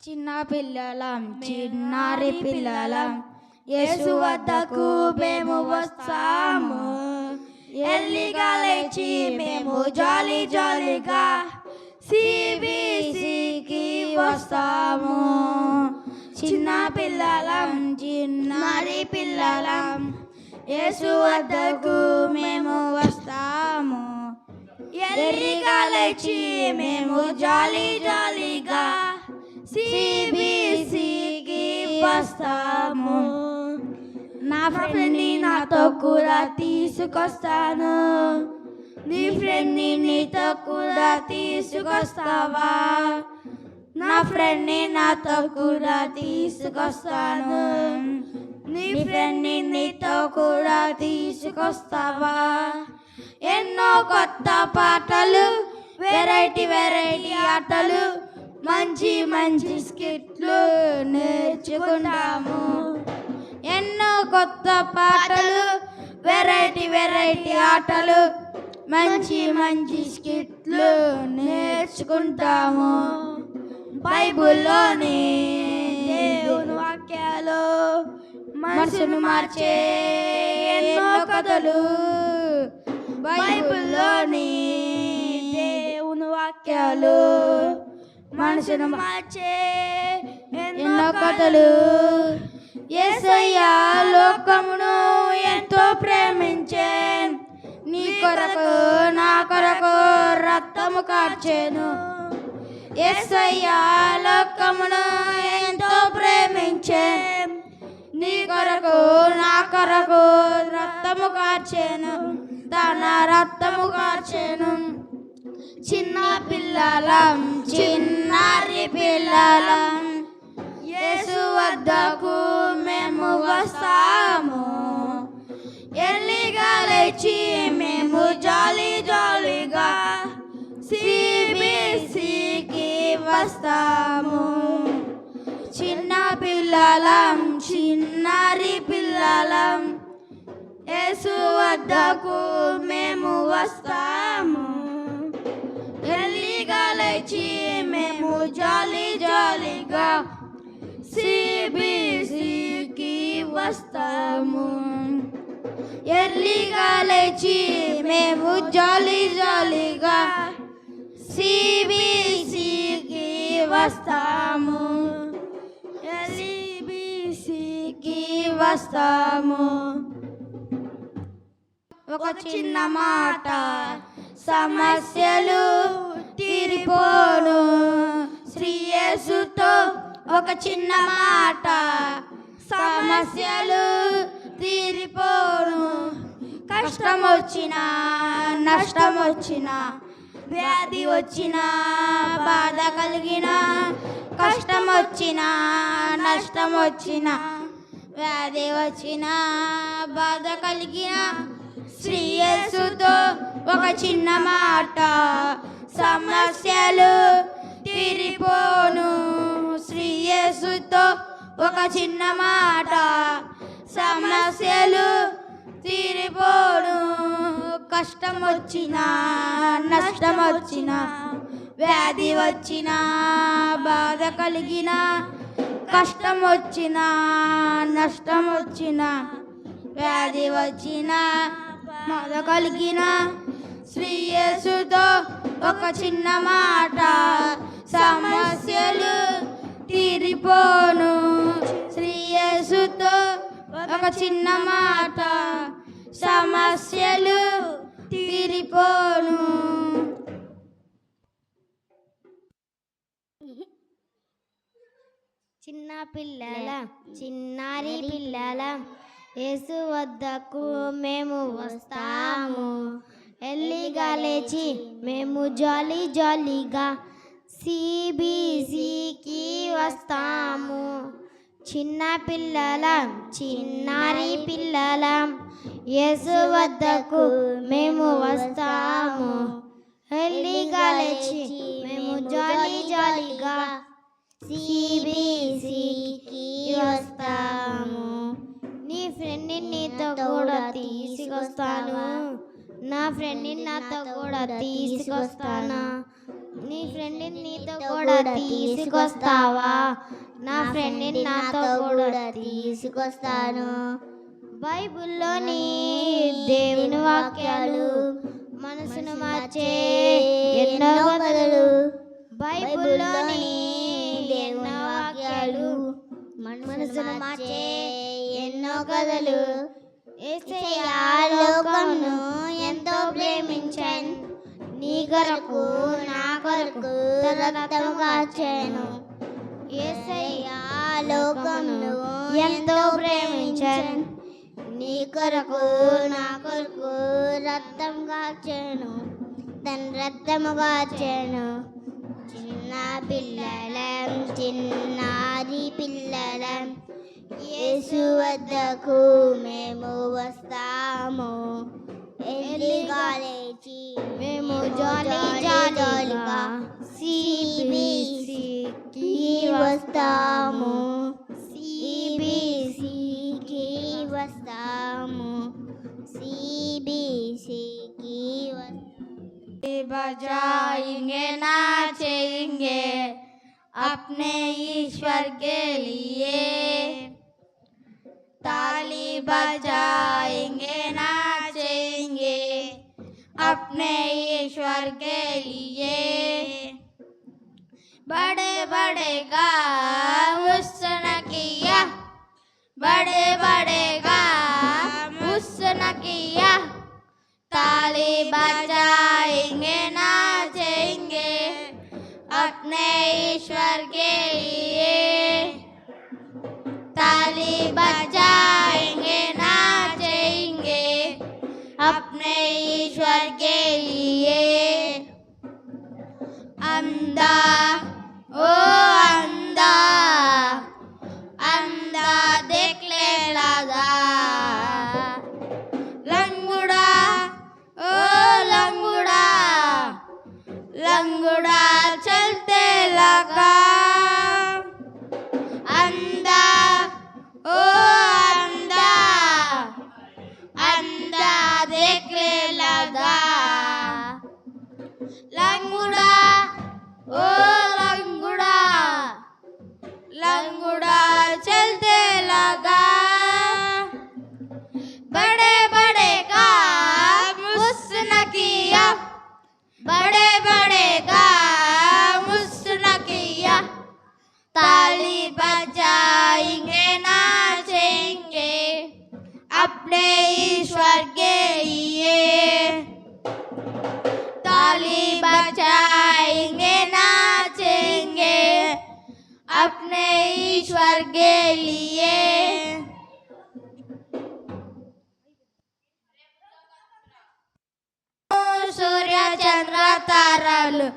చిన్న పిల్లలం చిన్నారి పిల్లలం యేసు వద్దకు మేము వస్తాము. ఎర్లీగా లేచి మేము జాలీ జాలీగా సిబిసికి వస్తాము. చిన్న పిల్లలం చిన్నారి పిల్లలం యేసు వద్దకు మేము వస్తాము. ఎర్లీగా లేచి మేము జాలీ జాలీగా సిబిసికి వస్తాము. నా ఫ్రెండ్ని నాతో కూడా తీసుకొస్తాను. నీ ఫ్రెండ్ని నీతో కూడా తీసుకొస్తావా? నా ఫ్రెండ్ని నాతో కూడా తీసుకొస్తాను. నీ ఫ్రెండ్ని నీతో కూడా తీసుకొస్తావా? ఎన్నో కొత్త పాటలు, వెరైటీ వెరైటీ ఆటలు, మంచి మంచి స్కిట్లు నేర్చుకుంటాము. ఎన్నో కొత్త పాటలు, వెరైటీ వెరైటీ ఆటలు, మంచి మంచి స్కిట్లు నేర్చుకుంటాము. బైబిల్లోని దేవుని వాక్యాలు మనసును మార్చే ఎన్నో కథలు. బైబిల్లోని దేవుని వాక్యాలు మనసును మార్చే ఎన్నో కథలు. యేసయ్య లోకమును ఎంతో ప్రేమించే, నీ కొరకు నా కొరకు రక్తము కార్చెను. యేసయ్య లోకమును ఎంతో ప్రేమించే, నీ కొరకు నా కొరకు రక్తము కార్చెను, తన రక్తము కార్చెను. చిన్న పిల్లలం చిన్నారి పిల్లలం యేసు వద్దకు మేము వస్తాము. ఎర్లీగా లేచి మేము జాలీ జాలీగా సిబిసికి వస్తాము. చిన్న పిల్లలం చిన్నారి పిల్లలం యేసు వద్దకు మేము వస్తాము. ఎర్లీగా లేచి మేము జాలీ జాలీగా సిబిసికి వస్తాము. ఎర్లీగా లేచి మేము జాలీ జాలీగా సిబిసికి వస్తాము. సిబిసికి వస్తాము. ఒక చిన్న మాట సమస్యలు తీరిపోను. శ్రీ యేసుతో ఒక చిన్న మాట సమస్యలు తీరిపోను. కష్టం వచ్చినా నష్టం వచ్చినా, వ్యాధి వచ్చినా బాధ కలిగినా, కష్టం వచ్చినా నష్టం వచ్చినా, వ్యాధి వచ్చినా బాధ కలిగినా, శ్రీ యేసుతో ఒక చిన్న మాట సమస్యలు తీరిపోను. శ్రీ యేసుతో ఒక చిన్న మాట సమస్యలు తీరిపోను. కష్టం వచ్చినా నష్టం వచ్చినా, వ్యాధి వచ్చినా బాధ కలిగినా, కష్టం వచ్చినా నష్టం వచ్చినా, వ్యాధి వచ్చినా బాధ కలిగినా, శ్రీ యేసుతో ఒక చిన్న మాట సమస్యలు తీరిపోను. శ్రీ యేసుతో ఒక చిన్న మాట సమస్యలు తీరిపోను. చిన్న పిల్లల చిన్నారి పిల్లల యేసు వద్దకు మేము వస్తాము. ఎర్లీగా లేచి మేము జాలీ జాలీగా సిబిసికి వస్తాము. చిన్న పిల్లలం చిన్నారి పిల్లలం యేసు వద్దకు మేము వస్తాము. ఎర్లీగా లేచి మేము జాలీ జాలీగా సిబిసికి వస్తాము. నీ ఫ్రెండ్ని నీతో కూడా తీసుకొస్తాను. నా ఫ్రెండ్ని నాతో కూడా తీసుకొస్తాను. నీ ఫ్రెండ్ని నీతో కూడా తీసుకొస్తావా? నా ఫ్రెండ్ని నాతో కూడా తీసుకొస్తాను. బైబిల్లోని దేవుని వాక్యాలు మనసును మార్చే ఎన్నో కథలు. బైబిల్లోని దేవుని వాక్యాలు మనసును మార్చే ఎన్నో కథలు. యేసయ్య లోకమును ఎంతో ప్రేమించాను, నీ కొరకు నా కొరకు తన రక్తము కార్చెను. యేసయ్య లోకమును ఎంతో ప్రేమించాను, నీ కొరకు నా కొరకు రక్తం కార్చెను, తన రక్తము కార్చెను. చిన్న పిల్లలం చిన్నారి పిల్లలం యేసు వద్దకు మేము వస్తాము. ఎర్లీగా లేచి మేము జాలీగా CBCకి వస్తాము. CBCకి వస్తాము. CBCకి बजाएंगे नाचेंगे अपने ईश्वर के लिए, ताली बजाएंगे नाचेंगे अपने ईश्वर के लिए। बड़े बड़े काम उसने किया, बड़े बड़े काम उसने किया, ताली बजाएंगे नाचेंगे अपने ईश्वर के लिए, ताली बजाएंगे नाचेंगे अपने ईश्वर के लिए। अंधा ओ अंधा अंधा देखने लगा, लंगड़ा ओ लंगड़ा लंगड़ा चलते लगा। अंधा ओ अंधा अंधा देखने लगा, लंगड़ा ओ लंगड़ा लंगड़ा चलते लगा। बड़े बड़े काम उसने किया, बड़े बड़े काम उसने किया, ताली बजाएंगे नाचेंगे अपने ईश्वर के लिए, ताली बजाएंगे नाचेंगे अपने ईश्वर के लिए। సూర్య చంద్ర తారలు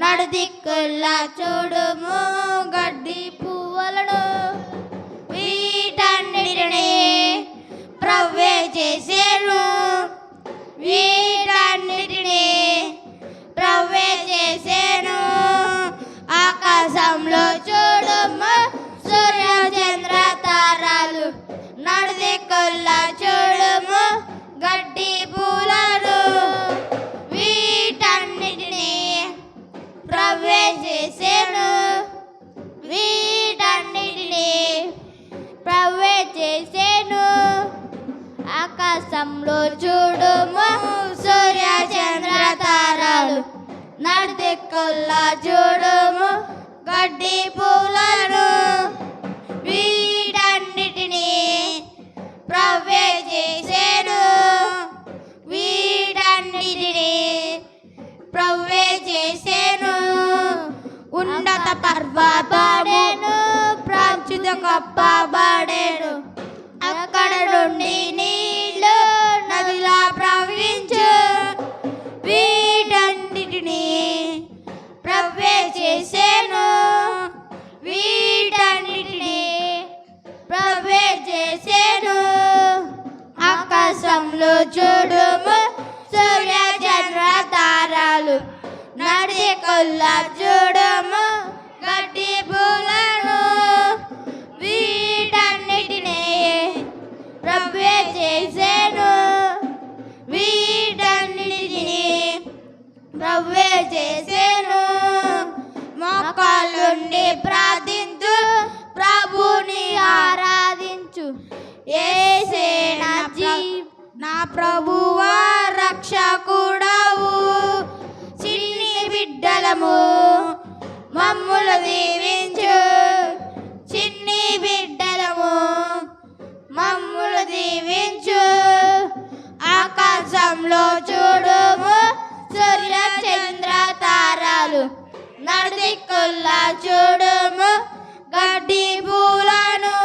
నడిదిక్కుల్లా చూడుము, గడ్డి పువ్వులను వీటన్నిటిని ప్రవ్వే చేసేను, వీటన్నిటిని ప్రవ్వే చేసేను. ఆకాశంలో చూడుము సూర్య చంద్ర తారలు నడిదిక్కుల్లా చూడుము, గడ్డి పూలను వీటన్నిటిని ప్రవ్వే చేసేను, వీటన్నిటిని ప్రవ్వే చేసేను. ఆకాశంలో చూడుము సూర్య చంద్ర తారలు నడిదిక్కుల్లా చూడుము, గడ్డి పూలను వీటన్నిటిని ప్రవ్వే చేసేను, వీటన్నిటిని ప్రవ్వే చేసేను. ఉన్నత పర్వతమును ప్రాచుత కప్పబడెను, అక్కడ నుండి నీళ్ళు నదిలా ప్రవహించు, వీటన్నిటిని ప్రవ్వే చేసేను, వీటన్నిటిని ప్రవ్వే చేసేను. ఆకాశంలో చూడుము సూర్య చంద్ర తారలు నడిదిక్కుల్లా చూడుము, గడ్డి పూలను వీటన్నిటిని ప్రవ్వే చేసేను, వీటన్నిటిని ప్రవ్వే చేసేను. ప్రభువా రక్షకుడవు చిన్ని బిడ్డలము మమ్ములు దీవించు చిన్ని బిడ్డలము మమ్ములు దీవించు ఆకాశంలో చూడుము సూర్య చంద్ర తారలు నడిదిక్కుల్లా చూడుము గడ్డి పూలను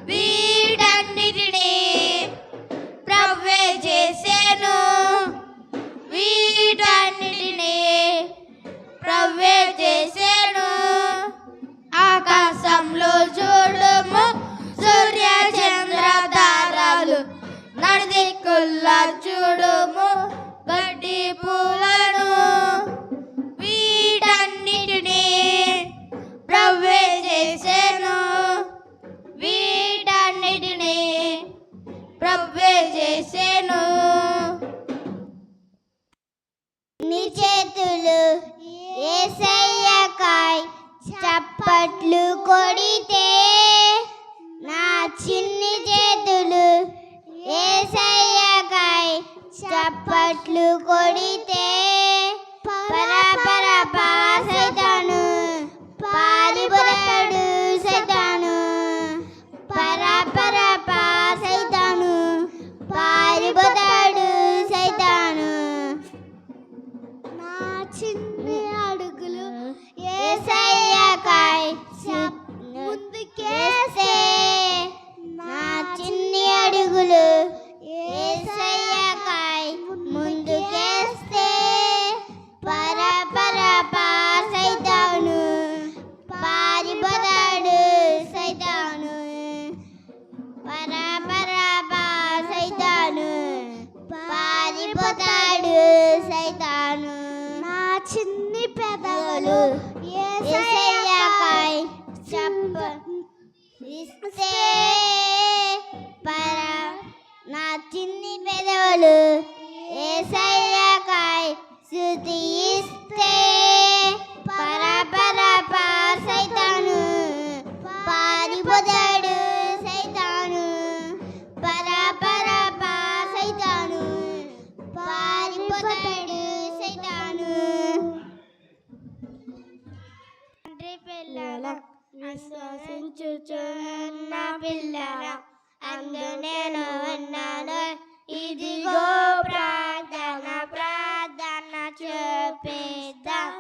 వీటన్నిటినీ ప్రభువే చేసెను వీటన్నిటినీ ప్రభువే చేసెను ఆకాశంలో చూడుము సూర్య చంద్ర తారలు నడిదిక్కుల్లా చూడుము గడ్డి పూలను వీటన్నిటినీ ప్రభువే చేసెను వీటన్నిటినీ ప్రభువే చేసెను నీ చేతులు యేసయ్యకై చప్పట్లు కొడితే నా చిన్ని చేతులు యేసయ్యకై చప్పట్లు కొడితే పరపర సైతాను పారిపోతాడు సైతాను పరపర సైతాను పారిపోతాడు సైతాను నా చిన్ని అడుగులు యేసయ్యకై ముందుకేసే నా చిన్ని అడుగులు యేసయ్యకై ముందుకేస్తే పరపర సైతాను పారిపోతాడు సైతాను పరపర సైతాను పారిపోతాడు సైతాను నా చిన్ని పెదవులు యేసయ్యకై ఇస్తే నా చిన్ని పెదవులు యేసయ్యకై స్తుతి ఇస్తే పరపర సైతాను పారిపోతాడు సైతాను పరపర సైతాను పారిపోతాడు సైతాను తండ్రి పిల్లల విశ్వసించుచున్న పిల్లల అందు నేను ఉన్నాను ఇదిగో ప్రార్థన చూపిద్దాం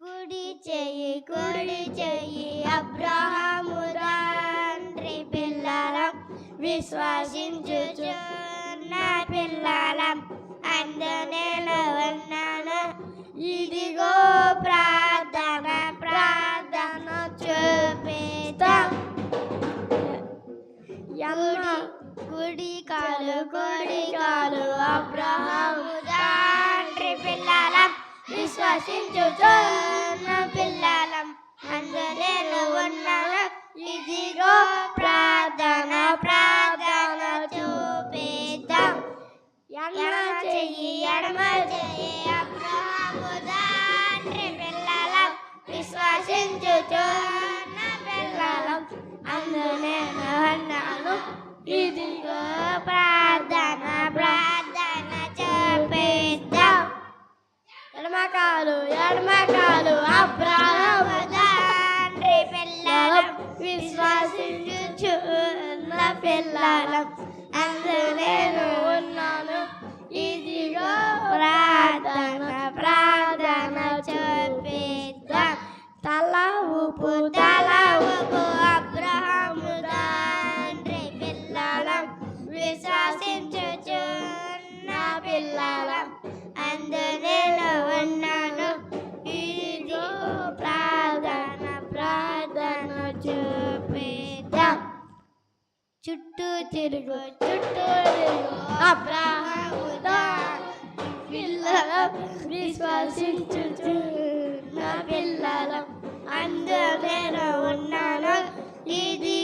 కుడి చెయ్యి అబ్రహాము తండ్రి పిల్లలం విశ్వసించుచున్న పిల్లలం అందు నేను ఉన్నాను ఇదిగో ప్రార్థన చూపిద్దాం కుడి కాలు అబ్రహాము తండ్రి పిల్లలం విశ్వసించుచున్న పిల్లలం అందు నేను ఉన్నాను ఇదిగో ప్రార్థన చూపిద్దాం ఎడమ చెయ్యి అబ్రహాము తండ్రి పిల్లలం విశ్వసించుచున్న పిల్లలం అందు నేను ఉన్నాను ఇదిగో ప్రార్థన చూపిద్దాం ఎడమ కాలు అబ్రహాము తండ్రి పిల్లలం విశ్వసించుచున్న పిల్లలం అందు నేను ఉన్నాను ఇదిగో ప్రార్థన చూపిద్దాం తల ఊపు అబ్రహాము తండ్రి పిల్లలం విశ్వసించుచున్న పిల్లలం అందు నేను ఉన్నాను ఇదిగో ప్రార్థన చూపిద్దాం చుట్టూ తిరుగు అబ్రహాము పిల్లలం విశ్వసించుచున్న పిల్లలం అందు నేను ఉన్నాను ఇది